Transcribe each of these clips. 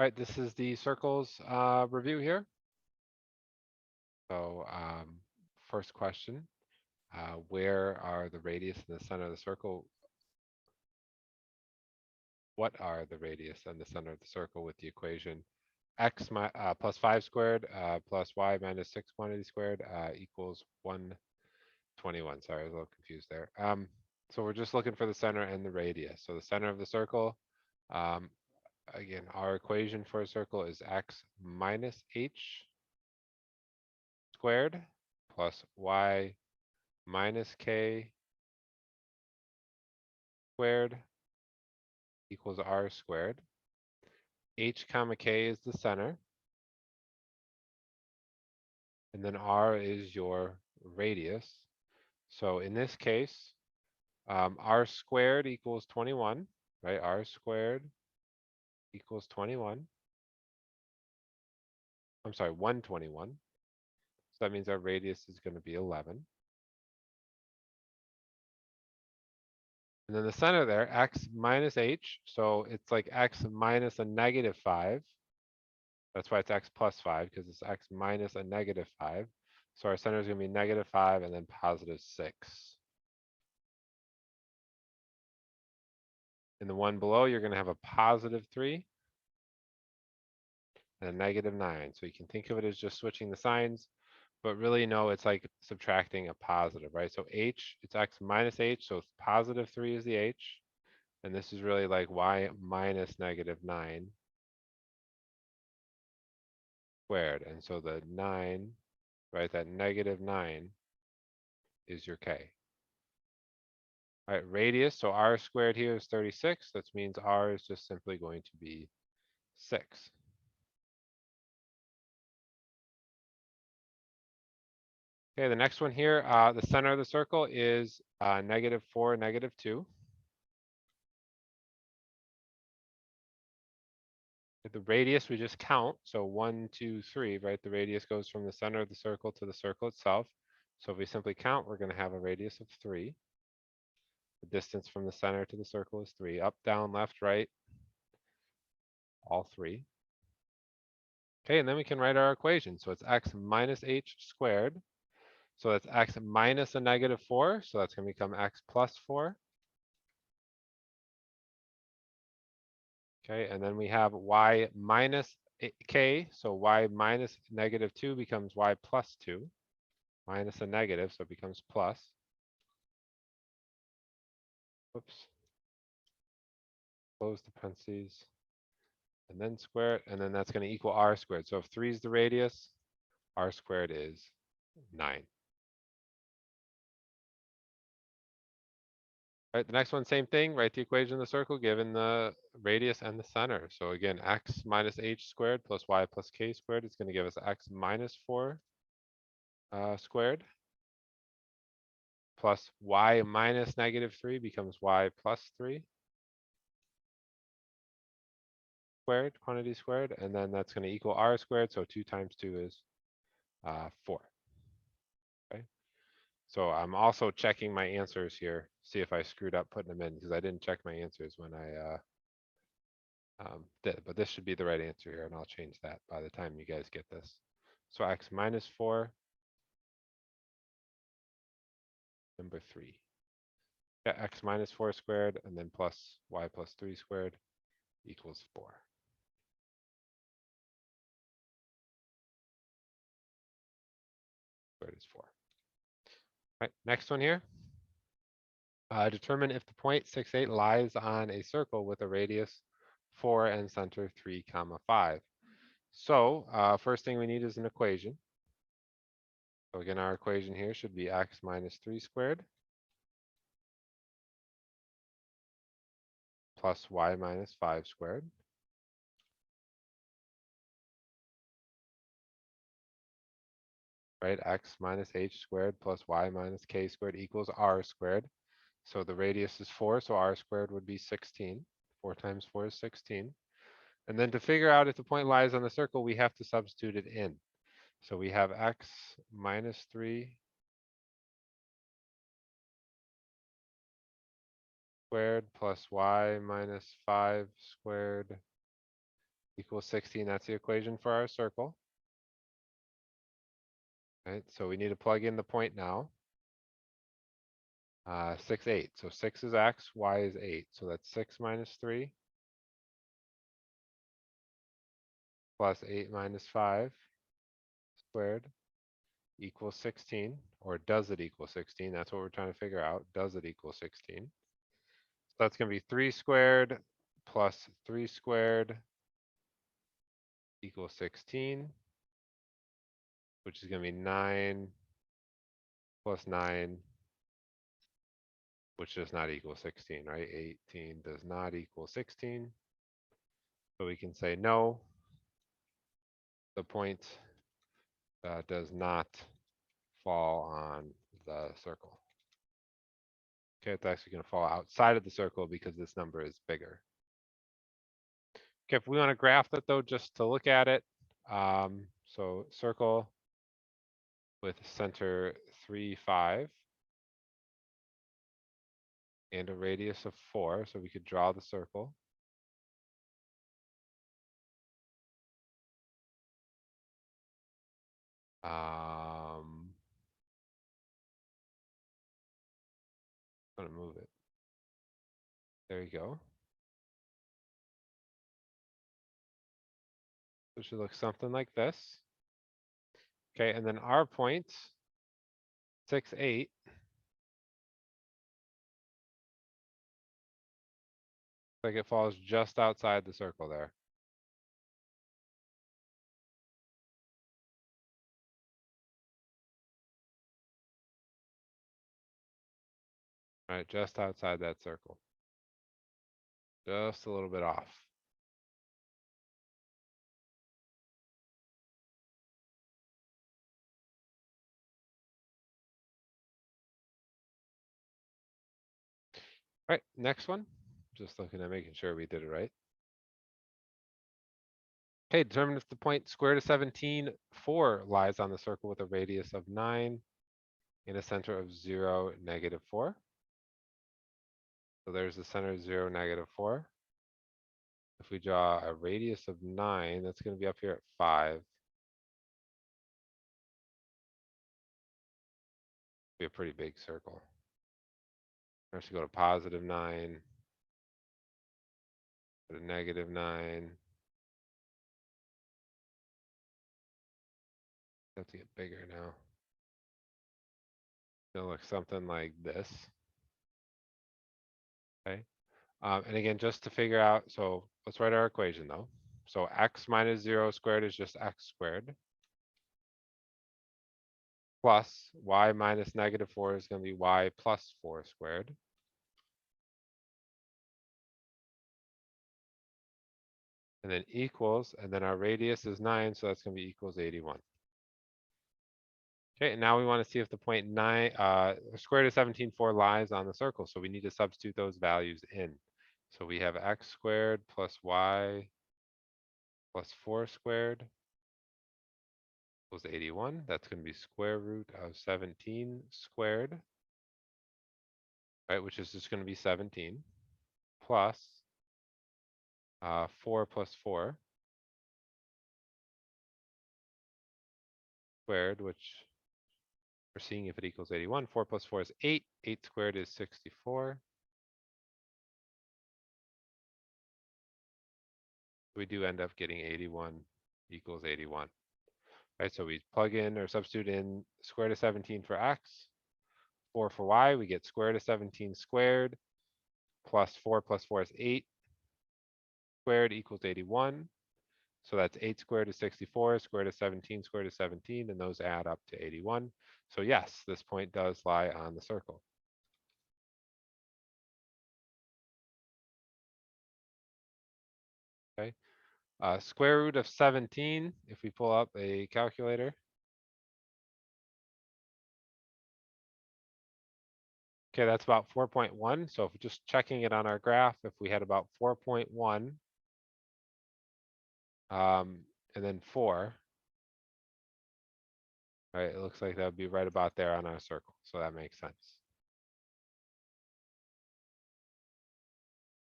All right, this is the circles review here. So first question, where are the radius and the center of the circle? What are the radius and the center of the circle with the equation x plus 5 squared plus y minus 6 quantity squared equals 121. Sorry, I was a little confused there. So we're just looking for the center and the radius. So the center of the circle, um, again, our equation for a circle is x minus h squared plus y minus k squared equals r squared. H comma k is the center, and then r is your radius. So in this case, r squared equals 21, right? R squared equals 21. I'm sorry, 121. So that means our radius is going to be 11. And then the center there, x minus h. So it's like x minus a negative 5. That's why it's x plus 5, because it's x minus a negative 5. So our center is going to be negative 5 and then positive 6. In the one below, you're going to have a positive 3 and a negative 9. So you can think of it as just switching the signs, but really no, it's like subtracting a positive, right? So h, it's x minus h, so positive 3 is the h. And this is really like y minus negative 9 squared. And so the 9, right, that negative 9 is your k. All right, radius, so r squared here is 36. That means r is just simply going to be 6. Okay, the next one here, the center of the circle is negative 4, negative 2. The radius we just count, so 1, 2, 3, right? The radius goes from the center of the circle to the circle itself. So if we simply count, we're going to have a radius of 3. The distance from the center to the circle is 3. Up, down, left, right, all 3. Okay, and then we can write our equation. So it's x minus h squared. So that's x minus a negative 4. So that's going to become x plus 4. Okay, and then we have y minus k. So y minus negative 2 becomes y plus 2. Minus a negative, so it becomes plus. Whoops. Close the parentheses. And then square it, and then that's going to equal r squared. So if 3 is the radius, r squared is 9. All right, the next one, same thing. Write the equation of the circle given the radius and the center. So again, x minus h squared plus y plus k squared is going to give us x minus 4 squared plus y minus negative 3 becomes y plus 3 squared, quantity squared, and then that's going to equal r squared. So 2 times 2 is 4. Okay. So I'm also checking my answers here, see if I screwed up putting them in, because I didn't check my answers when I did. But this should be the right answer here, and I'll change that by the time you guys get this. So x minus 4, number 3. Yeah, x minus 4 squared, and then plus y plus 3 squared equals 4. Squared is 4. All right, next one here. Determine if the point 6, 8 lies on a circle with a radius 4 and center 3, 5. So first thing we need is an equation. So again, our equation here should be x minus 3 squared plus y minus 5 squared. Right, x minus h squared plus y minus k squared equals r squared. So the radius is 4, so r squared would be 16. 4 times 4 is 16. And then to figure out if the point lies on the circle, we have to substitute it in. So we have x minus 3 squared plus y minus 5 squared equals 16. That's the equation for our circle. Right, so we need to plug in the point now. 6, 8. So 6 is x, y is 8. So that's 6 minus 3 plus 8 minus 5 squared equals 16. Or does it equal 16? That's what we're trying to figure out. Does it equal 16? So that's going to be 3 squared plus 3 squared equals 16, which is going to be 9 plus 9, which does not equal 16, right? 18 does not equal 16. So we can say no, the point does not fall on the circle. Okay, it's actually going to fall outside of the circle because this number is bigger. Okay, if we want to graph that though, just to look at it, so circle with center 3, 5, and a radius of 4, so we could draw the circle. I'm gonna move it. There you go. So it should look something like this. Okay, and then our point, 6, 8, like it falls just outside the circle there. Right, just outside that circle. Just a little bit off. All right, next one. Just looking at making sure we did it right. Okay, determine if the point square root of 17, 4 lies on the circle with a radius of 9 and a center of 0, -4. So there's the center of 0, -4. If we draw a radius of 9, that's going to be up here at 5. Be a pretty big circle. First, go to +9, go to -9. Have to get bigger now. It'll look something like this. Okay. And again, just to figure out, so let's write our equation though. So x minus 0 squared is just x squared. Plus y minus -4 is going to be y plus 4 squared. And then equals, and then our radius is 9, so that's going to be equals 81. Okay, and now we want to see if the point 9, square root of 17, 4 lies on the circle. So we need to substitute those values in. So we have x squared plus y plus 4 squared equals 81. That's going to be square root of 17 squared, right, which is just going to be 17, plus 4 plus 4 squared, which we're seeing if it equals 81. 4 plus 4 is 8. 8 squared is 64. We do end up getting 81 equals 81. Right, so we plug in or substitute in square root of 17 for x, 4 for y, we get square root of 17 squared, plus 4 is 8 squared equals 81. So that's 8 squared is 64, square root of 17 squared is 17, and those add up to 81. So yes, this point does lie on the circle. Okay. Square root of 17, if we pull up a calculator. Okay, that's about 4.1. So if we're just checking it on our graph, if we had about 4.1, and then 4, right, it looks like that would be right about there on our circle. So that makes sense.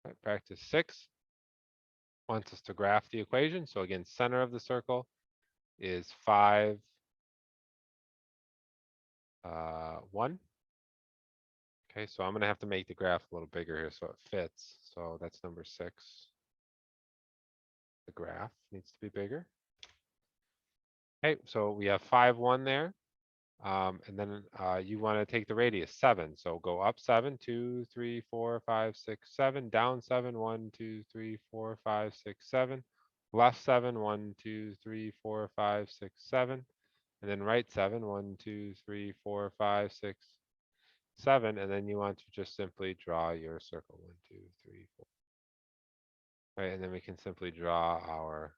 All right, practice 6. wants us to graph the equation. So again, center of the circle is 5, 1. Okay, so I'm gonna have to make the graph a little bigger here so it fits. So that's number 6. The graph needs to be bigger. Okay, so we have 5, 1 there. And then you want to take the radius 7. So go up 7, 2, 3, 4, 5, 6, 7, down 7, 1, 2, 3, 4, 5, 6, 7, left 7, 1, 2, 3, 4, 5, 6, 7, and then right 7, 1, 2, 3, 4, 5, 6, 7, and then you want to just simply draw your circle 1, 2, 3, 4. Right, and then we can simply draw our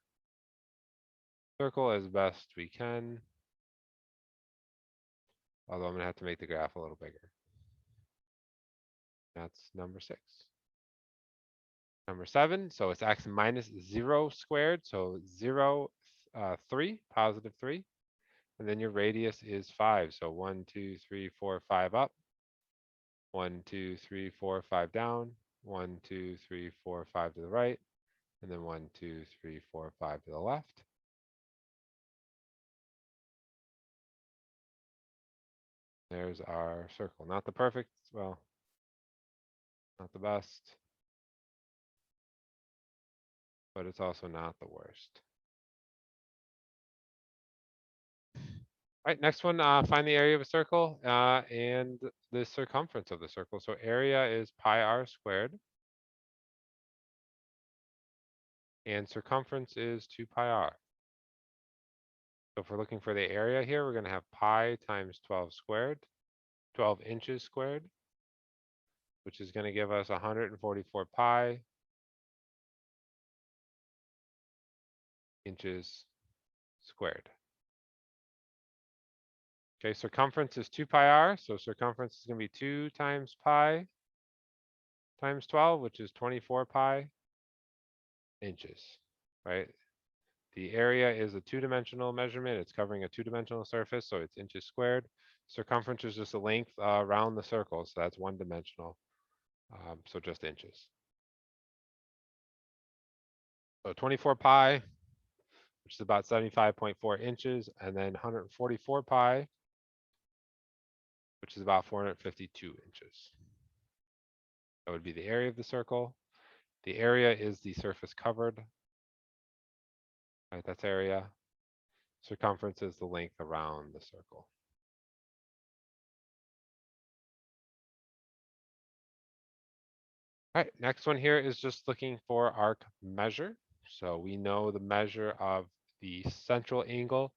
circle as best we can. Although I'm gonna have to make the graph a little bigger. That's number 6. Number 7, so it's x minus 0 squared, so 0, 3, positive 3. And then your radius is 5, so 1, 2, 3, 4, 5 up, 1, 2, 3, 4, 5 down, 1, 2, 3, 4, 5 to the right, and then 1, 2, 3, 4, 5 to the left. There's our circle. Not the perfect, well, not the best, but it's also not the worst. All right, next one, find the area of a circle and the circumference of the circle. So area is pi r squared, and circumference is 2 pi r. So if we're looking for the area here, we're going to have pi times 12 squared, 12 inches squared, which is going to give us 144 pi inches squared. Okay, circumference is 2 pi r, so circumference is going to be 2 times pi times 12, which is 24 pi inches, right? The area is a two-dimensional measurement. It's covering a two-dimensional surface, so it's inches squared. Circumference is just the length around the circle, so that's one-dimensional, so just inches. So 24 pi, which is about 75.4 inches, and then 144 pi, which is about 452 inches. That would be the area of the circle. The area is the surface covered. Right, that's area. Circumference is the length around the circle. All right, next one here is just looking for arc measure. So we know the measure of the central angle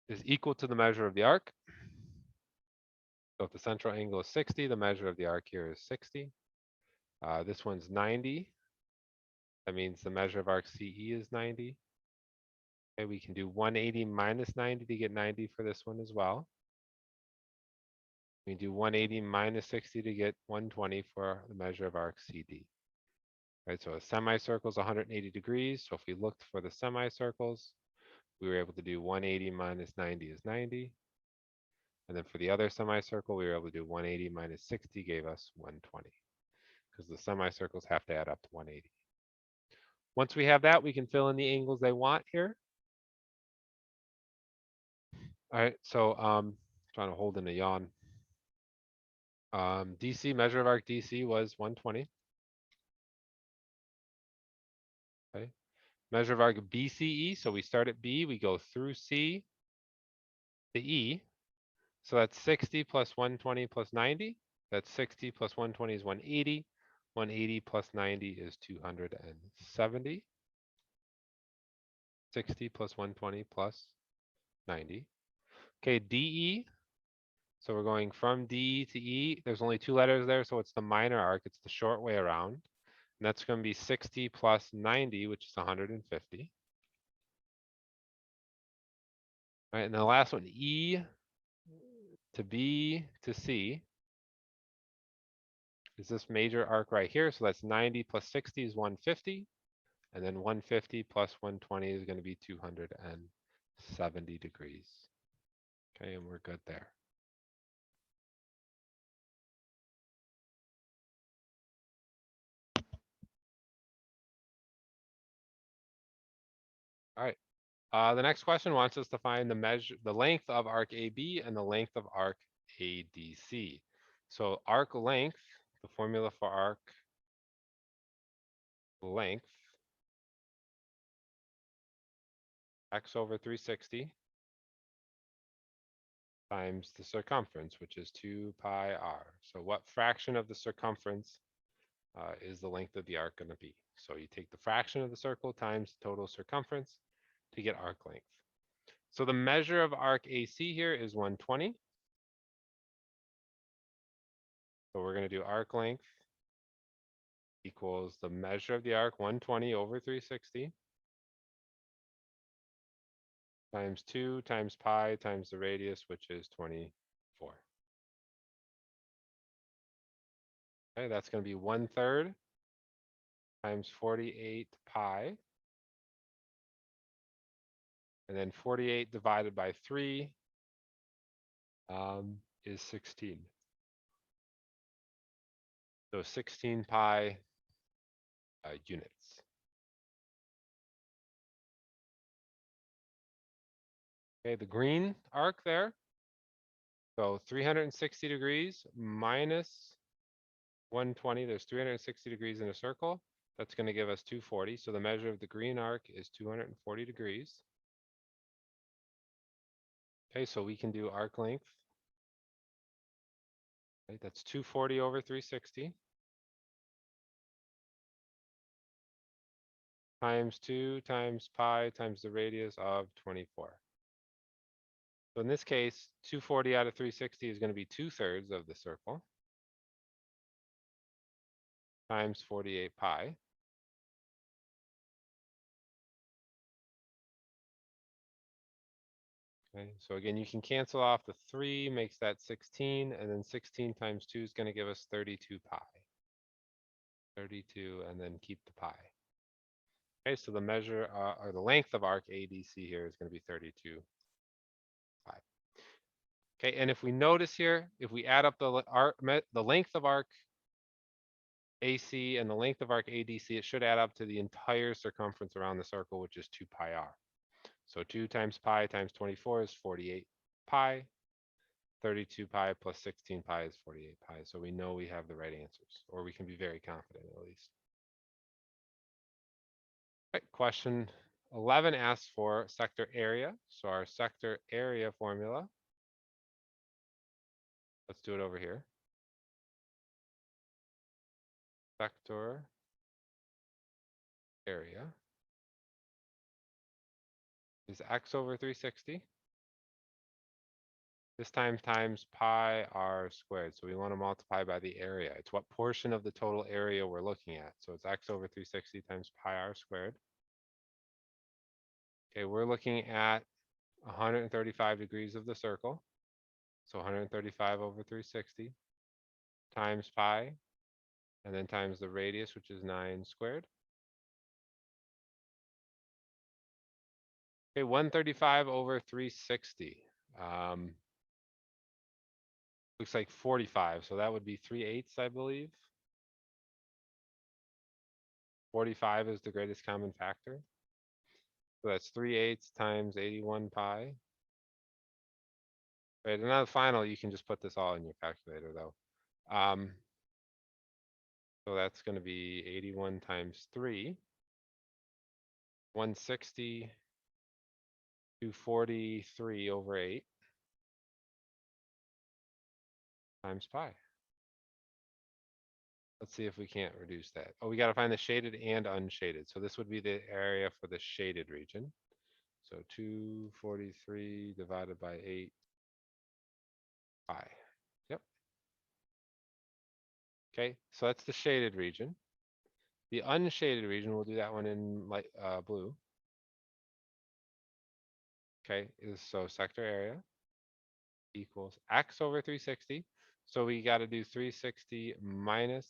is equal to the measure of the arc. So if the central angle is 60, the measure of the arc here is 60. This one's 90. That means the measure of arc CE is 90. Okay, we can do 180 minus 90 to get 90 for this one as well. We can do 180 minus 60 to get 120 for the measure of arc CD. Right, so a semicircle is 180 degrees. So if we looked for the semicircles, we were able to do 180 minus 90 is 90. And then for the other semicircle, we were able to do 180 minus 60 gave us 120, because the semicircles have to add up to 180. Once we have that, we can fill in the angles they want here. All right, so trying to hold in a yawn. DC, measure of arc DC was 120. Okay. Measure of arc BCE, so we start at B, we go through C to E. So that's 60 plus 120 plus 90. That's 60 plus 120 is 180. 180 plus 90 is 270. 60 plus 120 plus 90. Okay, DE. So we're going from D to E. There's only 2 letters there, so it's the minor arc. It's the short way around. And that's going to be 60 plus 90, which is 150. All right, and the last one, E to B to C, is this major arc right here. So that's 90 plus 60 is 150. And then 150 plus 120 is going to be 270 degrees. Okay, and we're good there. All right. The next question wants us to find the length of arc AB and the length of arc ADC. So arc length, the formula for arc length, x over 360 times the circumference, which is 2 pi r. So what fraction of the circumference is the length of the arc going to be? So you take the fraction of the circle times the total circumference to get arc length. So the measure of arc AC here is 120. So we're going to do arc length equals the measure of the arc 120 over 360 times 2 times pi times the radius, which is 24. Okay, that's going to be 1/3 times 48 pi. And then 48 divided by 3 is 16. So 16 pi units. Okay, the green arc there. So 360 degrees minus 120. There's 360 degrees in a circle. That's going to give us 240. So the measure of the green arc is 240 degrees. Okay, so we can do arc length. Okay, that's 240 over 360 times 2 times pi times the radius of 24. So in this case, 240 out of 360 is going to be 2/3 of the circle times 48 pi. Okay, so again, you can cancel off the 3, makes that 16, and then 16 times 2 is going to give us 32 pi. 32, and then keep the pi. Okay, so the measure, or the length of arc ADC here is going to be 32 pi. Okay, and if we notice here, if we add up the length of arc AC and the length of arc ADC, it should add up to the entire circumference around the circle, which is 2 pi r. So 2 times pi times 24 is 48 pi. 32 pi plus 16 pi is 48 pi. So we know we have the right answers, or we can be very confident at least. Right, question 11 asks for sector area. So our sector area formula, let's do it over here. Sector area is x over 360. This time times pi r squared. So we want to multiply by the area. It's what portion of the total area we're looking at. So it's x over 360 times pi r squared. Okay, we're looking at 135 degrees of the circle. So 135 over 360 times pi, and then times the radius, which is 9 squared. Okay, 135 over 360. Looks like 45, so that would be 3/8, I believe. 45 is the greatest common factor. So that's 3/8 times 81 pi. Right, and on the final, you can just put this all in your calculator though. So that's going to be 81 times 3, 160, 243 over 8 times pi. Let's see if we can't reduce that. Oh, we got to find the shaded and unshaded. So this would be the area for the shaded region. So 243 divided by 8 pi. Yep. Okay, so that's the shaded region. The unshaded region, we'll do that one in light blue. Okay, is so sector area equals x over 360. So we got to do 360 minus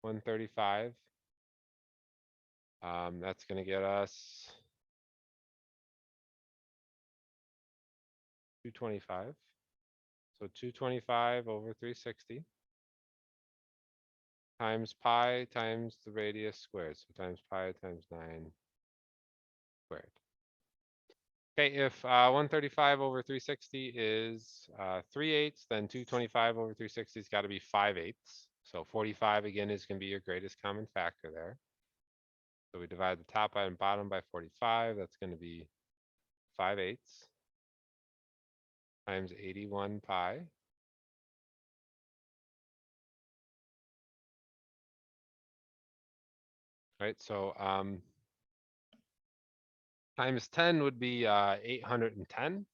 135. That's going to get us 225. So 225 over 360 times pi times the radius squared. So times pi times 9 squared. Okay, if 135 over 360 is 3/8, then 225 over 360 has got to be 5/8. So 45 again is going to be your greatest common factor there. So we divide the top and bottom by 45. That's going to be 5/8 times 81 pi. Right, so times 10 would be 810.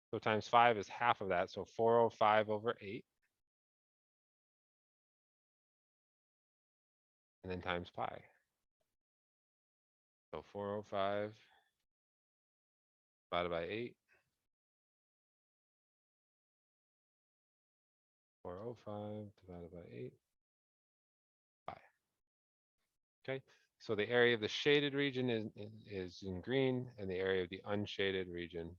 So times 5 is half of that, so 405 over 8. And then times pi. So 405 divided by 8. 405 divided by 8 pi. Okay, so the area of the shaded region is in green, and the area of the unshaded region,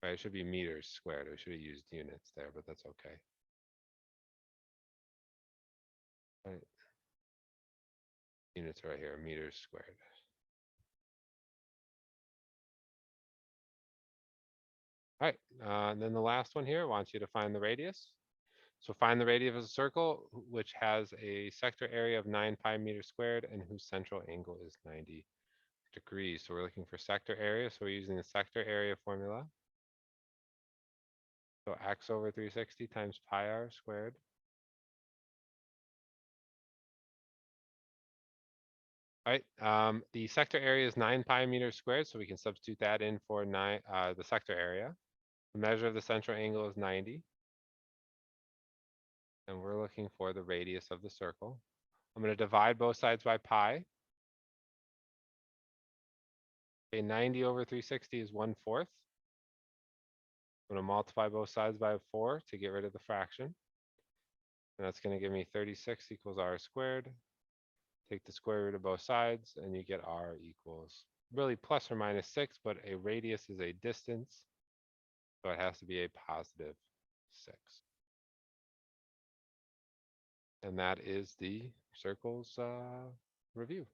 right, it should be meters squared. We should have used units there, but that's okay. Right. Units right here, meters squared. All right, and then the last one here, I want you to find the radius. So find the radius of a circle which has a sector area of 9 pi meters squared and whose central angle is 90 degrees. So we're looking for sector area, so we're using the sector area formula. So x over 360 times pi r squared. All right, the sector area is 9 pi meters squared, so we can substitute that in for the sector area. The measure of the central angle is 90. And we're looking for the radius of the circle. I'm going to divide both sides by pi. Okay, 90 over 360 is 1/4. I'm going to multiply both sides by 4 to get rid of the fraction. And that's going to give me 36 equals r squared. Take the square root of both sides, and you get r equals really plus or minus 6, but a radius is a distance, so it has to be a positive 6. And that is the circle's review.